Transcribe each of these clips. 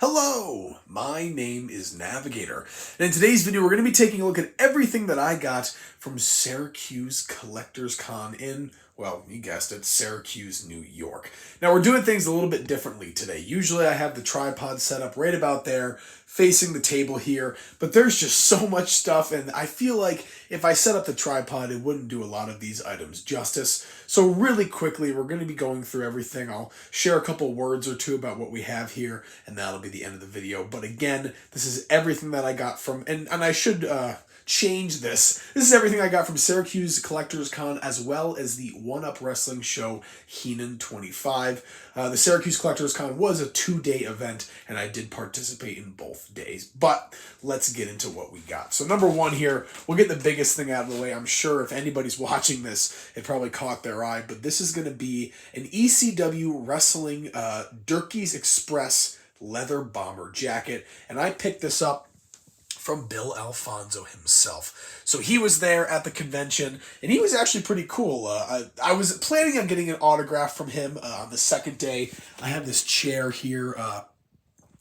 Hello, my name is Navigator, and in today's video we're going to be taking a look at everything that I got from Syracuse Collectors Con in, well, you guessed it, Syracuse, New York. Now we're doing things a little bit differently today. Usually I have the tripod set up right about there, facing the table here, but there's just so much stuff, and I feel like if I set up the tripod, it wouldn't do a lot of these items justice. So really quickly, we're going to be going through everything. I'll share a couple words or two about what we have here, and that'll be the end of the video. But again, this is everything that I got from, and I should change this. This is everything I got from Syracuse Collectors Con, as well as the One-Up Wrestling Show Heenan 25. The Syracuse Collectors Con was a 2-day event, and I did participate in both days. But let's get into what we got. So number one here, we'll get the biggest thing out of the way. I'm sure if anybody's watching this, it probably caught their eye, but this is going to be an ECW Wrestling Durkee's Express leather bomber jacket, and I picked this up from Bill Alfonso himself. So he was there at the convention, and he was actually pretty cool. I was planning on getting an autograph from him on the second day. I have this chair here,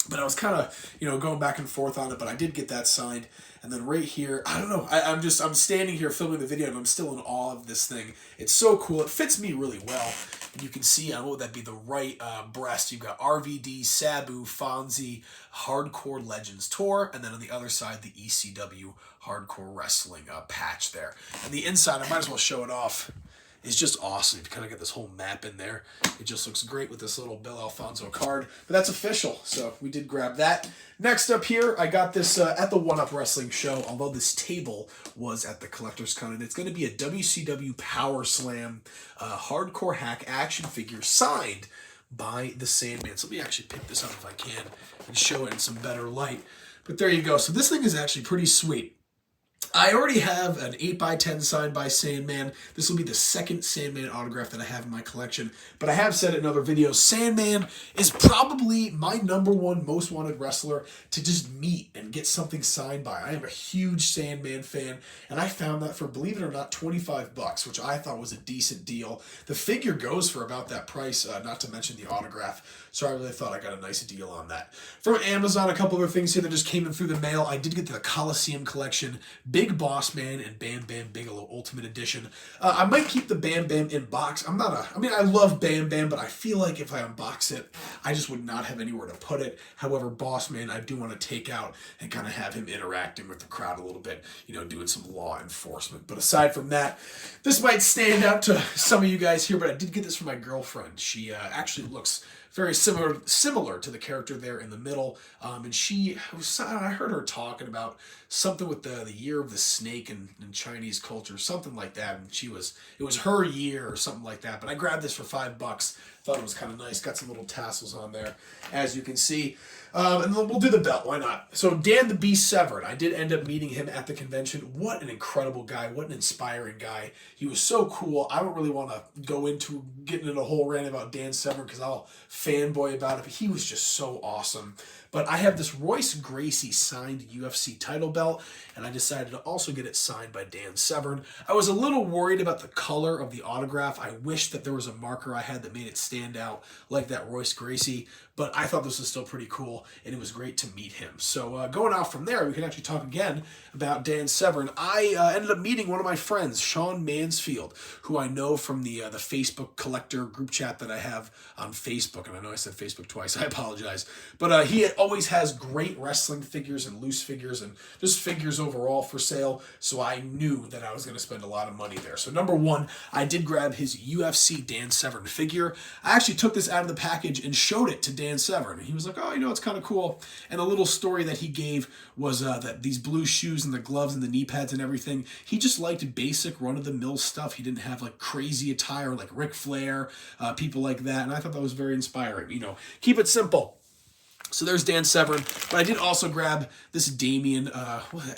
but I was kind of, going back and forth on it, but I did get that signed. And then right here, I don't know, I'm standing here filming the video, and I'm still in awe of this thing. It's so cool. It fits me really well. And you can see, what would that be, the right breast. You've got RVD, Sabu, Fonzie, Hardcore Legends Tour, and then on the other side, the ECW Hardcore Wrestling patch there. And the inside, I might as well show it off. It's just awesome. You kind of get this whole map in there. It just looks great with this little Bill Alfonso card. But that's official, so we did grab that. Next up here, I got this at the One-Up Wrestling Show, although this table was at the Collector's Con, and it's going to be a WCW Power Slam Hardcore Hack action figure signed by the Sandman. So let me actually pick this up if I can and show it in some better light. But there you go. So this thing is actually pretty sweet. I already have an 8x10 signed by Sandman. This will be the second Sandman autograph that I have in my collection. But I have said it in other videos, Sandman is probably my #1 most wanted wrestler to just meet and get something signed by. I am a huge Sandman fan, and I found that for, believe it or not, $25, which I thought was a decent deal. The figure goes for about that price, not to mention the autograph. So I really thought I got a nice deal on that. From Amazon, a couple other things here that just came in through the mail. I did get the Coliseum collection, Big Boss Man and Bam Bam Bigelow Ultimate Edition. I might keep the Bam Bam in box. I love Bam Bam, but I feel like if I unbox it, I just would not have anywhere to put it. However, Boss Man, I do want to take out and kind of have him interacting with the crowd a little bit, doing some law enforcement. But aside from that, this might stand out to some of you guys here, but I did get this from my girlfriend. She actually looks very similar to the character there in the middle. And I heard her talking about something with the year of the snake in Chinese culture, something like that. And it was her year or something like that. But I grabbed this for $5. Thought it was kind of nice. Got some little tassels on there, as you can see. And then we'll do the belt. Why not? So Dan the Beast Severn. I did end up meeting him at the convention. What an incredible guy. What an inspiring guy. He was so cool. I don't really want to go into getting in a whole rant about Dan Severn because I'll fanboy about it. But he was just so awesome. But I have this Royce Gracie signed UFC title belt, and I decided to also get it signed by Dan Severn. I was a little worried about the color of the autograph. I wish that there was a marker I had that made it stand out like that Royce Gracie, but I thought this was still pretty cool, and it was great to meet him. So going off from there, we can actually talk again about Dan Severn. I ended up meeting one of my friends, Sean Mansfield, who I know from the Facebook collector group chat that I have on Facebook, and I know I said Facebook twice, I apologize, but he always has great wrestling figures and loose figures and just figures overall for sale, so I knew that I was going to spend a lot of money there. So number one, I did grab his UFC Dan Severn figure. I actually took this out of the package and showed it to Dan Severn. He was like, oh, it's kind of cool. And the little story that he gave was that these blue shoes and the gloves and the knee pads and everything, he just liked basic run-of-the-mill stuff. He didn't have like crazy attire like Ric Flair, people like that, and I thought that was very inspiring. Keep it simple. So there's Dan Severn, but I did also grab this Damien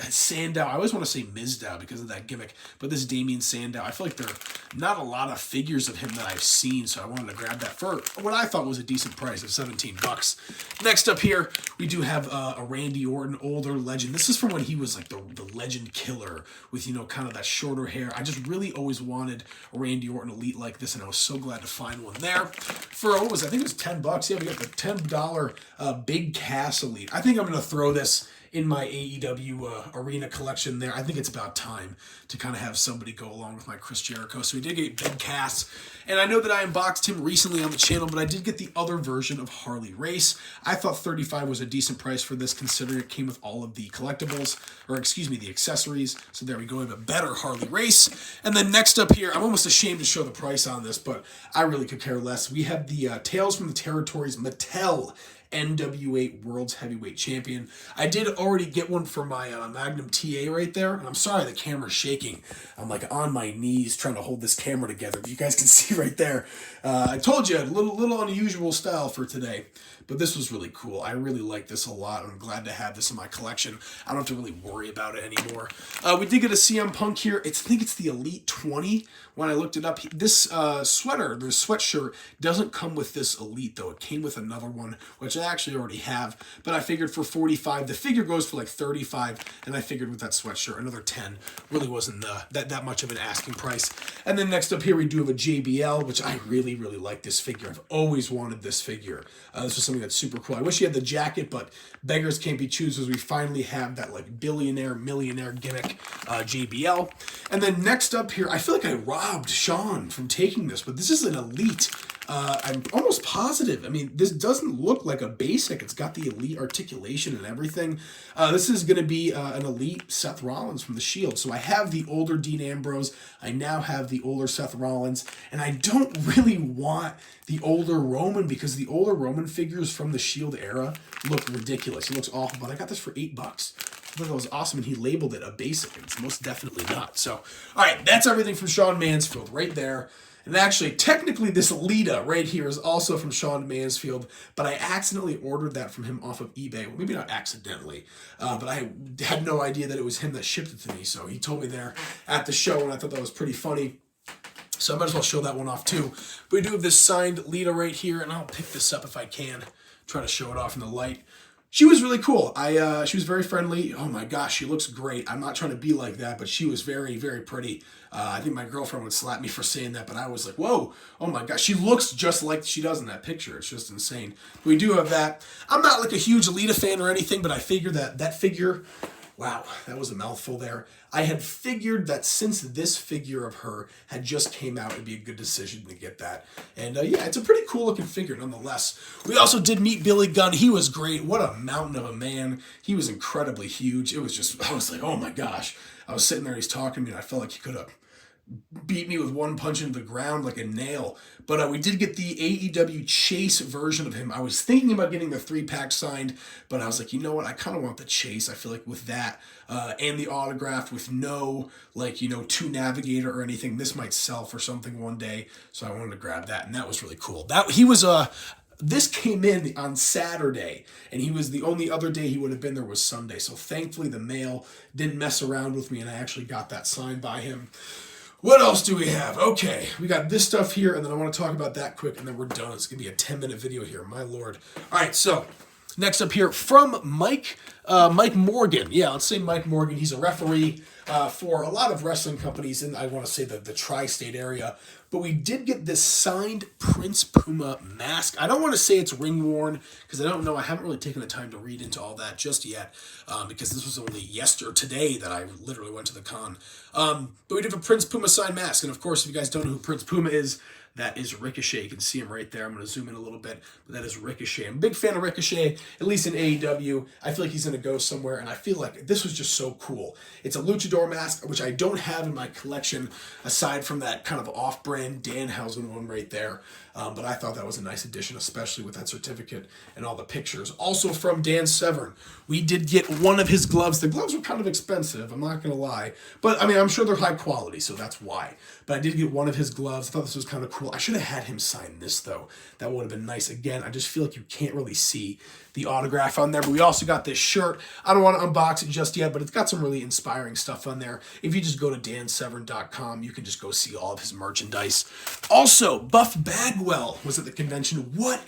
Sandow. I always want to say Mizdow because of that gimmick, but this Damien Sandow, I feel like there are not a lot of figures of him that I've seen, so I wanted to grab that for what I thought was a decent price of $17. Next up here, We do have a Randy Orton, older legend. This is from when he was like the legend killer with, you know, kind of that shorter hair. I just really always wanted a Randy Orton Elite like this, and I was so glad to find one there. For, what was it? I think it was $10. Yeah, we got the $10 Big Cass Elite. I think I'm going to throw this in my AEW arena collection there. I think it's about time to kind of have somebody go along with my Chris Jericho. So we did get Big Cass, and I know that I unboxed him recently on the channel, but I did get the other version of Harley Race. I thought $35 was a decent price for this, considering it came with all of the collectibles, or excuse me, the accessories. So there we go, we have a better Harley Race. And then next up here, I'm almost ashamed to show the price on this, but I really could care less. We have the Tales from the Territories Mattel NWA World's Heavyweight Champion. I did already get one for my Magnum TA right there, and I'm sorry the camera's shaking. I'm like on my knees trying to hold this camera together, but you guys can see right there. I told you, a little unusual style for today, but this was really cool. I really like this a lot. I'm glad to have this in my collection. I don't have to really worry about it anymore. We did get a CM Punk here. I think it's the Elite 20. When I looked it up, this sweater, the sweatshirt, doesn't come with this Elite, though. It came with another one, which I actually already have, but I figured for $45, the figure goes for like $35, and I figured with that sweatshirt, another $10 really wasn't that much of an asking price. And then next up here, we do have a JBL, which I really like this figure. I've always wanted this figure. This was something that's super cool. I wish he had the jacket, but beggars can't be choosers. We finally have that like billionaire, millionaire gimmick JBL. And then next up here, I feel like I robbed Sean from taking this, but this is an Elite. I'm almost positive. I mean, this doesn't look like a basic. It's got the Elite articulation and everything. This is going to be an Elite Seth Rollins from the Shield. So I have the older Dean Ambrose. I now have the older Seth Rollins. And I don't really want the older Roman, because the older Roman figures from the Shield era look ridiculous. He looks awful, but I got this for $8. I thought that was awesome, and he labeled it a basic, and it's most definitely not. So, all right, that's everything from Sean Mansfield right there. And actually, technically, this Lita right here is also from Sean Mansfield, but I accidentally ordered that from him off of eBay. Well, maybe not accidentally, but I had no idea that it was him that shipped it to me. So he told me there at the show, and I thought that was pretty funny. So I might as well show that one off too. But we do have this signed Lita right here, and I'll pick this up if I can. Try to show it off in the light. She was really cool. She was very friendly. Oh my gosh, she looks great. I'm not trying to be like that, but she was very pretty. I think my girlfriend would slap me for saying that, but I was like, whoa, oh my gosh. She looks just like she does in that picture. It's just insane. We do have that. I'm not like a huge Lita fan or anything, but I figured that figure, wow, that was a mouthful there. I had figured that since this figure of her had just came out, it'd be a good decision to get that. And yeah, it's a pretty cool looking figure nonetheless. We also did meet Billy Gunn. He was great. What a mountain of a man. He was incredibly huge. It was just, I was like, oh my gosh. I was sitting there, he's talking to me, and I felt like he could have beat me with one punch into the ground like a nail. But we did get the AEW Chase version of him. I was thinking about getting the 3-pack signed, but I was like, you know what? I kind of want the Chase. I feel like with that and the autograph with no, like, you know, 2 Navigator or anything, this might sell for something one day. So I wanted to grab that, and that was really cool. This came in on Saturday, and he was the only other day he would have been there was Sunday. So thankfully the mail didn't mess around with me, and I actually got that signed by him. What else do we have? Okay, we got this stuff here, and then I want to talk about that quick, and then we're done. It's going to be a 10-minute video here, my lord. All right, so next up here from Mike Morgan. Yeah, let's say Mike Morgan. He's a referee for a lot of wrestling companies in, I want to say, the tri-state area. But we did get this signed Prince Puma mask. I don't want to say it's ring-worn, because I don't know. I haven't really taken the time to read into all that just yet, because this was only today that I literally went to the con. But we did have a Prince Puma signed mask. And of course, if you guys don't know who Prince Puma is, that is Ricochet. You can see him right there. I'm going to zoom in a little bit, but that is Ricochet. I'm a big fan of Ricochet, at least in AEW. I feel like he's going to go somewhere, and I feel like this was just so cool. It's a luchador mask, which I don't have in my collection, aside from that kind of off-brand Danhausen one right there. But I thought that was a nice addition, especially with that certificate and all the pictures. Also from Dan Severn, we did get one of his gloves. The gloves were kind of expensive, I'm not going to lie. But, I mean, I'm sure they're high quality, so that's why. But I did get one of his gloves. I thought this was kind of cool. I should have had him sign this, though. That would have been nice. Again, I just feel like you can't really see the autograph on there. But we also got this shirt. I don't want to unbox it just yet, but it's got some really inspiring stuff on there. If you just go to dansevern.com, you can just go see all of his merchandise. Also, Buff Bagwell was at the convention. What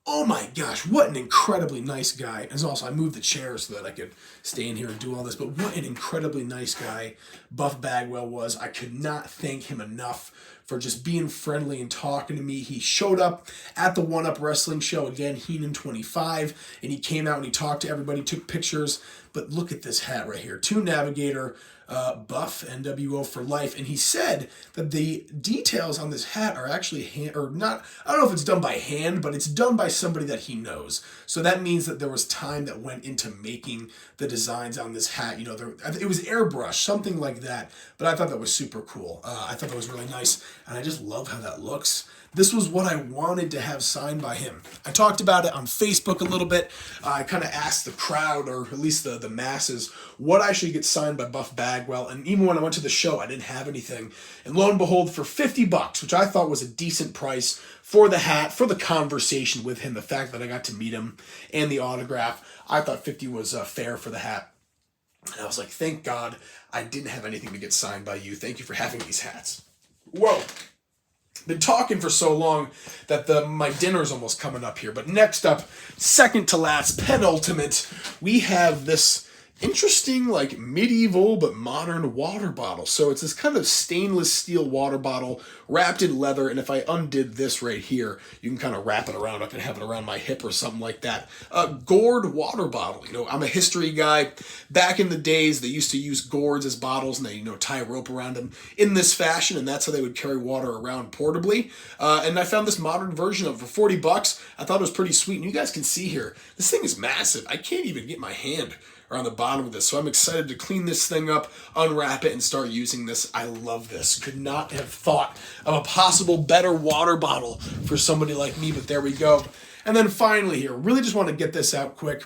Oh my gosh, what an incredibly nice guy. And also, I moved the chair so that I could stay in here and do all this, but what an incredibly nice guy Buff Bagwell was. I could not thank him enough for just being friendly and talking to me. He showed up at the One Up Wrestling show, again, Heenan 25, and he came out and he talked to everybody, took pictures. But look at this hat right here. To Navigator, Buff, NWO for life. And he said that the details on this hat are actually hand, or not, I don't know if it's done by hand, but it's done by somebody that he knows. So that means that there was time that went into making the designs on this hat. You know, it was airbrush, something like that. But I thought that was super cool. I thought that was really nice. And I just love how that looks. This was what I wanted to have signed by him. I talked about it on Facebook a little bit. I kind of asked the crowd, or at least the masses, what I should get signed by Buff Bagwell. And even when I went to the show, I didn't have anything. And lo and behold, for $50, which I thought was a decent price for the hat, for the conversation with him, the fact that I got to meet him and the autograph, I thought 50 was fair for the hat. And I was like, thank God I didn't have anything to get signed by you. Thank you for having these hats. Whoa. Been talking for so long that my dinner's almost coming up here. But next up, second to last, penultimate, we have this interesting, like, medieval but modern water bottle. So it's this kind of stainless steel water bottle wrapped in leather, and if I undid this right here, you can kind of wrap it around. I can have it around my hip or something like that. A gourd water bottle. You know, I'm a history guy. Back in the days, they used to use gourds as bottles, and they, you know, tie a rope around them in this fashion, and that's how they would carry water around portably. And I found this modern version of it for $40. I thought it was pretty sweet, and you guys can see here, this thing is massive. I can't even get my hand around the bottom of this. So I'm excited to clean this thing up, unwrap it, and start using this. I love this. Could not have thought of a possible better water bottle for somebody like me, but there we go. And then finally here, really just want to get this out quick.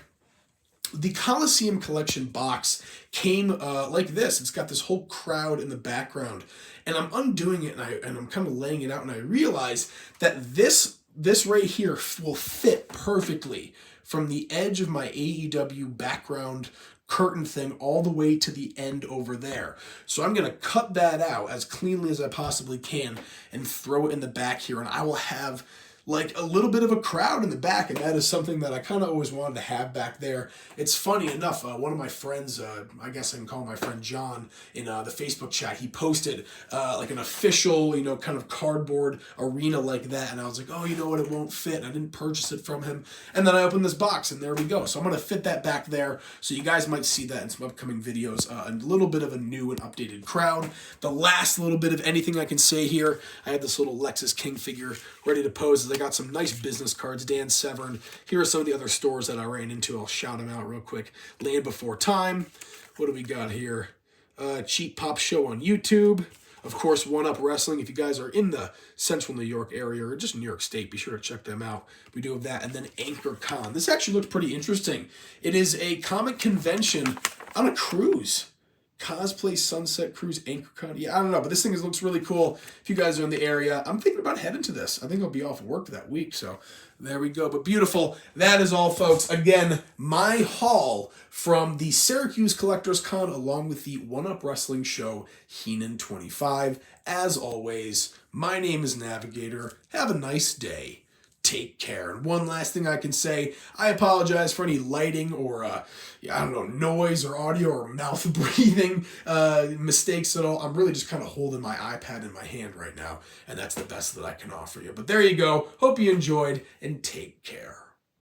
The Coliseum Collection box came like this. It's got this whole crowd in the background. And I'm undoing it, and I'm kind of laying it out, and I realize that this right here will fit perfectly from the edge of my AEW background curtain thing all the way to the end over there. So I'm going to cut that out as cleanly as I possibly can and throw it in the back here, and I will have like a little bit of a crowd in the back, and that is something that I kind of always wanted to have back there. It's funny enough, one of my friends, I guess I can call my friend John, in the Facebook chat, he posted like an official, you know, kind of cardboard arena like that, and I was like, oh, you know what, it won't fit, and I didn't purchase it from him, and then I opened this box, and there we go. So I'm going to fit that back there, so you guys might see that in some upcoming videos, a little bit of a new and updated crowd. The last little bit of anything I can say here, I had this little Lexus King figure ready to pose as I got some nice business cards. Dan Severn. Here are some of the other stores that I ran into. I'll shout them out real quick. Land Before Time. What do we got here? Cheap Pop Show on YouTube. Of course, One Up Wrestling. If you guys are in the central New York area or just New York State, be sure to check them out. We do have that. And then Anchor Con. This actually looks pretty interesting. It is a comic convention on a cruise. Cosplay Sunset Cruise Anchor Con. Yeah, I don't know, but this thing looks really cool. If you guys are in the area, I'm thinking about heading to this. I think I'll be off work that week, so there we go. But beautiful. That is all, folks. Again, my haul from the Syracuse Collectors Con along with the One Up Wrestling Show Heenan 25. As always, my name is Navigator. Have a nice day. Take care. And one last thing I can say, I apologize for any lighting or, I don't know, noise or audio or mouth breathing mistakes at all. I'm really just kind of holding my iPad in my hand right now, and that's the best that I can offer you. But there you go. Hope you enjoyed, and take care.